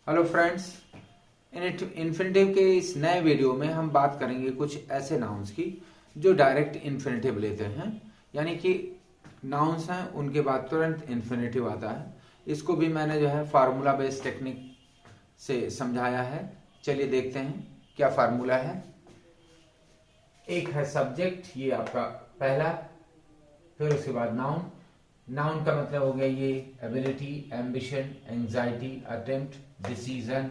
Hello friends, infinitive के इस नए वीडियो में हम बात करेंगे कुछ ऐसे नाउन्स की जो डायरेक्ट इन्फिनेटिव लेते हैं। यानी कि नाउन्स हैं उनके बाद तुरंत इन्फिनेटिव आता है। इसको भी मैंने जो है फार्मूला बेस्ड टेक्निक से समझाया है। चलिए देखते हैं क्या फार्मूला है। एक है सब्जेक्ट, ये आपका पहला, फिर उसके बाद नाउन। नाउन का मतलब हो गया ये ability, ambition, anxiety, attempt, decision,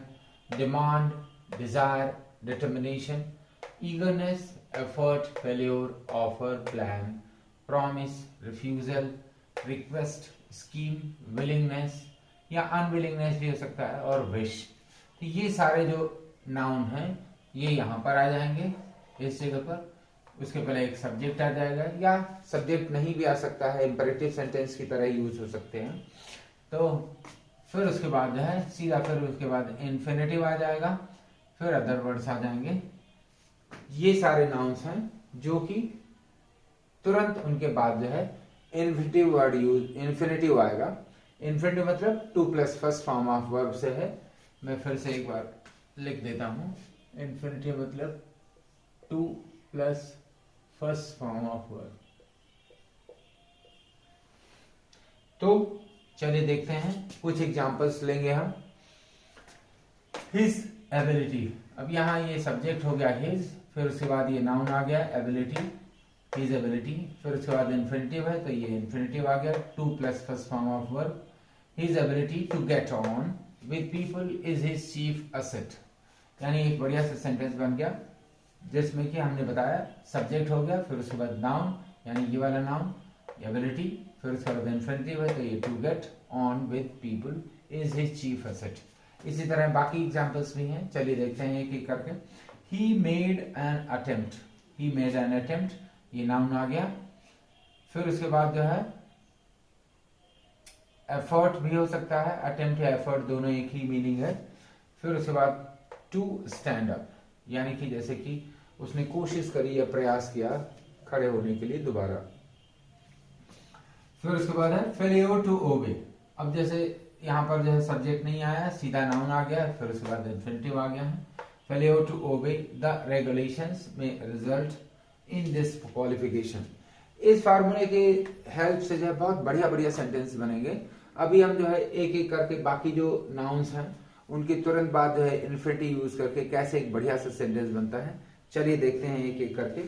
demand, desire, determination, eagerness, effort, failure, offer, plan, promise, refusal, request, scheme, willingness या अनविलिंगनेस भी हो सकता है, और विश। तो ये सारे जो नाउन हैं ये यहाँ पर आ जाएंगे इस जगह पर। उसके पहले एक सब्जेक्ट आ जाएगा, या सब्जेक्ट नहीं भी आ सकता है, इंपेरेटिव सेंटेंस की तरह यूज हो सकते हैं। तो फिर उसके बाद जो है सीधा फिर उसके बाद इन्फिनेटिव आ जाएगा, फिर अदर वर्ड्स आ जाएंगे। ये सारे नाउन्स हैं जो कि तुरंत उनके बाद जो है इन्फिनेटिव वर्ड यूज इन्फिनेटिव आएगा। इन्फिनेटिव मतलब to plus first form of verb से है। मैं फिर से एक बार लिख देता हूं। इन्फिनेटिव मतलब to plus first form of verb. तो चलिए देखते हैं, कुछ एग्जांपल्स लेंगे हम। हिज एबिलिटी, अब यहाँ ये सब्जेक्ट हो गया हिज, फिर उसके बाद ये नाउन आ गया एबिलिटी, हिज एबिलिटी, फिर उसके बाद इन्फिनेटिव है तो ये इन्फिनेटिव आ गया, to plus first form of verb. His ability to get on with people is his chief asset. यानी एक बढ़िया सा सेंटेंस बन गया जिसमें कि हमने बताया सब्जेक्ट हो गया, फिर उसके बाद नाउन यानी ये वाला नाउन एबिलिटी, फिर उसके बाद इन्फिनेटिव है तो ये to get on with people is his chief asset. इसी तरह बाकी एग्जांपल्स भी हैं, चलिए देखते हैं एक एक करके। He made an attempt, he made an attempt, ये नाउन आ गया। फिर उसके बाद जो है एफर्ट भी हो सकता है, अटेम्प्ट या एफर्ट दोनों एक ही मीनिंग है। फिर उसके बाद टू स्टैंड अप, यानी कि जैसे कि उसने कोशिश करी या प्रयास किया खड़े होने के लिए दोबारा। फिर उसके बाद है फेलियर टू ओबे, अब जैसे यहाँ पर जो है सब्जेक्ट नहीं आया, सीधा नाउन आ गया, फिर उसके बाद इन्फिनेटिव आ गया है। Failure to obey the regulations में रिजल्ट इन दिस क्वालिफिकेशन। इस फार्मूले के हेल्प से जो है बहुत बढ़िया बढ़िया सेंटेंस बनेंगे। अभी हम जो है एक एक करके बाकी जो नाउन्स हैं उनके तुरंत बाद जो है इन्फिनेटिव यूज करके कैसे एक बढ़िया सा सेंटेंस बनता है, चलिए देखते हैं एक एक करके।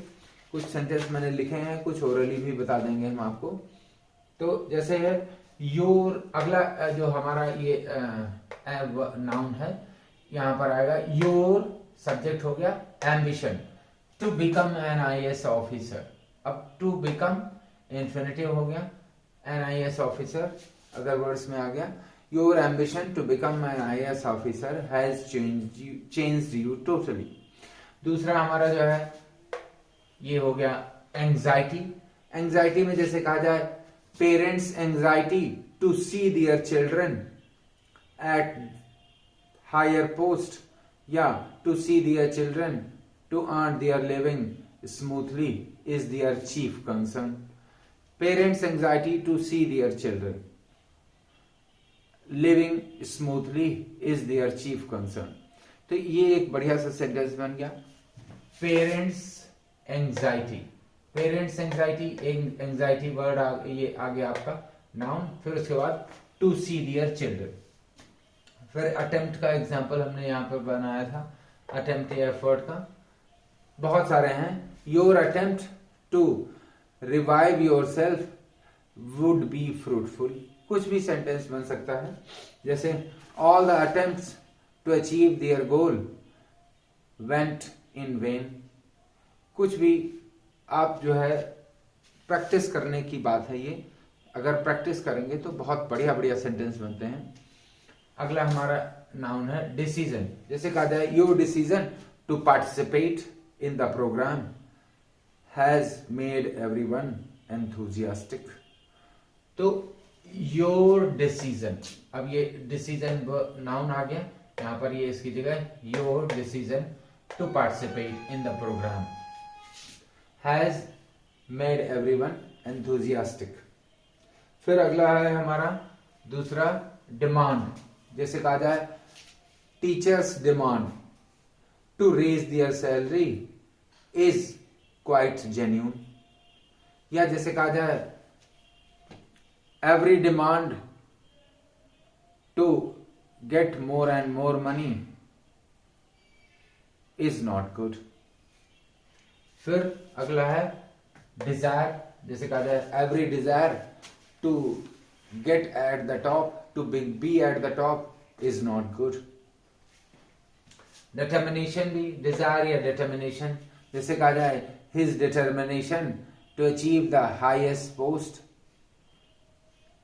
कुछ सेंटेंस मैंने लिखे हैं, कुछ ओरली भी बता देंगे हम आपको। तो जैसे है योर, अगला जो हमारा ये नाउन है यहां पर आएगा योर, सब्जेक्ट हो गया ambition to become an IAS officer. अब टू बिकम इन्फिनेटिव हो गया, an IAS officer other words में आ गया। Your ambition to become an IAS officer has changed you totally. दूसरा हमारा जो है ये हो गया एंजाइटी। एंजाइटी में जैसे कहा जाए parents anxiety to see their children at higher post, या to see their children to earn their living smoothly is their chief concern. Parents anxiety to see their children living smoothly is their chief concern. तो ये एक बढ़िया सा sentence बन गया। Parents anxiety, parents anxiety, anxiety word ये आ गया आपका नाउन। फिर उसके बाद टू सी दियर चिल्ड्रन। फिर अटेम्प्ट का एग्जांपल हमने यहां पर बनाया था, अटेम्प्ट या एफर्ट का बहुत सारे हैं। Your attempt to revive yourself would be fruitful, कुछ भी सेंटेंस बन सकता है। जैसे all the attempts to achieve their goal went in vain. कुछ भी आप जो है प्रैक्टिस करने की बात है ये, अगर प्रैक्टिस करेंगे तो बहुत बढ़िया बढ़िया सेंटेंस बनते हैं। अगला हमारा नाउन है डिसीजन। जैसे कहा जाए your decision to participate in the programme has made everyone enthusiastic. तो योर डिसीजन, अब ये डिसीजन नाउन आ गया, यहां पर ये इसकी जगह your decision to participate in the programme has made everyone enthusiastic. फिर अगला है हमारा दूसरा डिमांड। जैसे कहा जाए teachers demand to raise their salary is quite genuine, या जैसे कहा जाए every demand to get more and more money is not good. फिर अगला है डिजायर, जैसे कहा जाए every desire to get at the top, to be at the top is not good. Determination भी डिजायर या डिटर्मिनेशन, जैसे कहा जाए his determination to achieve the highest post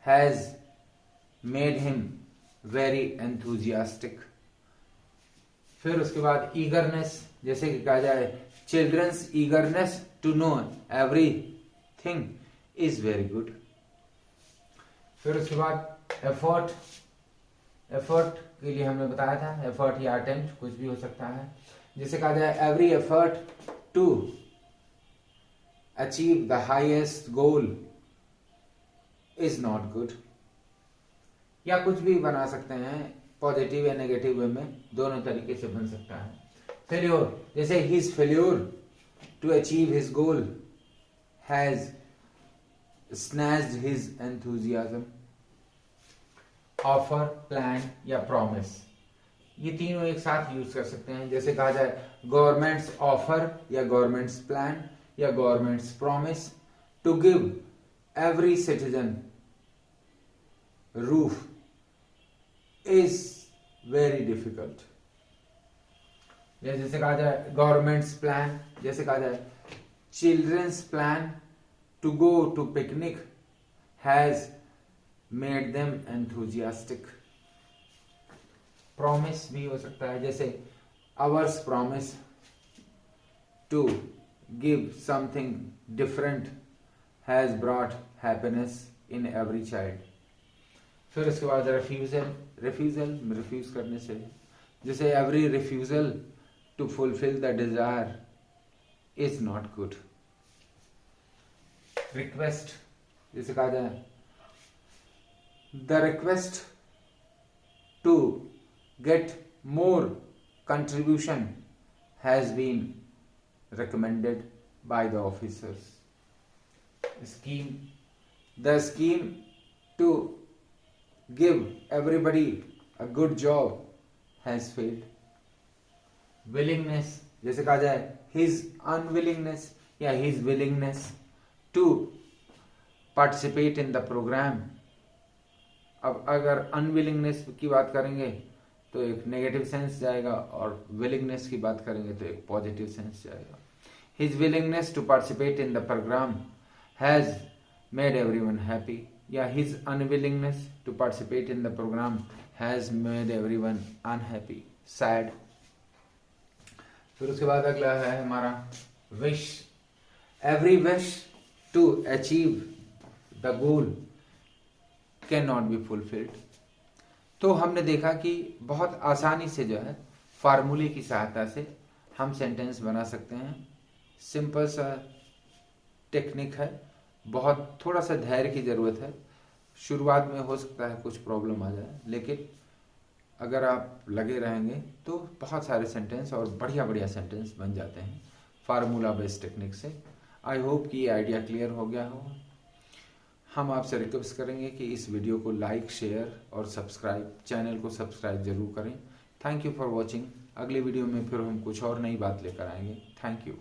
has made him very enthusiastic. फिर उसके बाद ईगरनेस, जैसे कि कहा जाए children's eagerness to know everything is very good. फिर उसके बाद एफर्ट, एफर्ट के लिए हमने बताया था एफर्ट या अटेम्प्ट कुछ भी हो सकता है, जैसे कहा जाए every effort to achieve the highest goal is not good. या कुछ भी बना सकते हैं, पॉजिटिव या नेगेटिव वे में दोनों तरीके से बन सकता है। फेल्योर, जैसे his failure to achieve his goal has snatched his enthusiasm. Offer, plan या प्रॉमिस, ये तीनों एक साथ यूज कर सकते हैं, जैसे कहा जाए गवर्नमेंट्स ऑफर या गवर्नमेंट्स प्लान या government's promise to give every citizen roof is very difficult. जैसे कहा जाए गवर्नमेंट्स प्लान, जैसे कहा जाए children's plan to go to picnic has made them enthusiastic. Promise भी हो सकता है, जैसे ours promise to give something different has brought happiness in every child. फिर उसके बाद रिफ्यूजल, रिफ्यूज करने से, जैसे every refusal to fulfil the desire is not good. Request, जैसे कहा जाए the request to get more contribution has been recommended by the officers. Scheme, the scheme to give everybody a good job has failed. Willingness, जैसे कहा जाए his unwillingness या his willingness to participate in the program। अब अगर unwillingness की बात करेंगे तो एक नेगेटिव सेंस जाएगा और विलिंगनेस की बात करेंगे तो एक पॉजिटिव सेंस जाएगा। His willingness to participate in the programme has made everyone happy, या his unwillingness to participate in the programme has made everyone unhappy, sad. फिर उसके बाद अगला है हमारा wish, every wish to achieve the goal can not be fulfilled. तो हमने देखा कि बहुत आसानी से जो है फार्मूले की सहायता से हम सेंटेंस बना सकते हैं। सिंपल सा टेक्निक है, बहुत थोड़ा सा धैर्य की ज़रूरत है। शुरुआत में हो सकता है कुछ प्रॉब्लम आ जाए, लेकिन अगर आप लगे रहेंगे तो बहुत सारे सेंटेंस और बढ़िया बढ़िया सेंटेंस बन जाते हैं फार्मूला बेस्ड टेक्निक से। आई होप कि ये आइडिया क्लियर हो गया हो। हम आपसे रिक्वेस्ट करेंगे कि इस वीडियो को लाइक, शेयर और सब्सक्राइब, चैनल को सब्सक्राइब जरूर करें। Thank you for watching. अगली वीडियो में फिर हम कुछ और नई बात लेकर आएंगे। Thank you.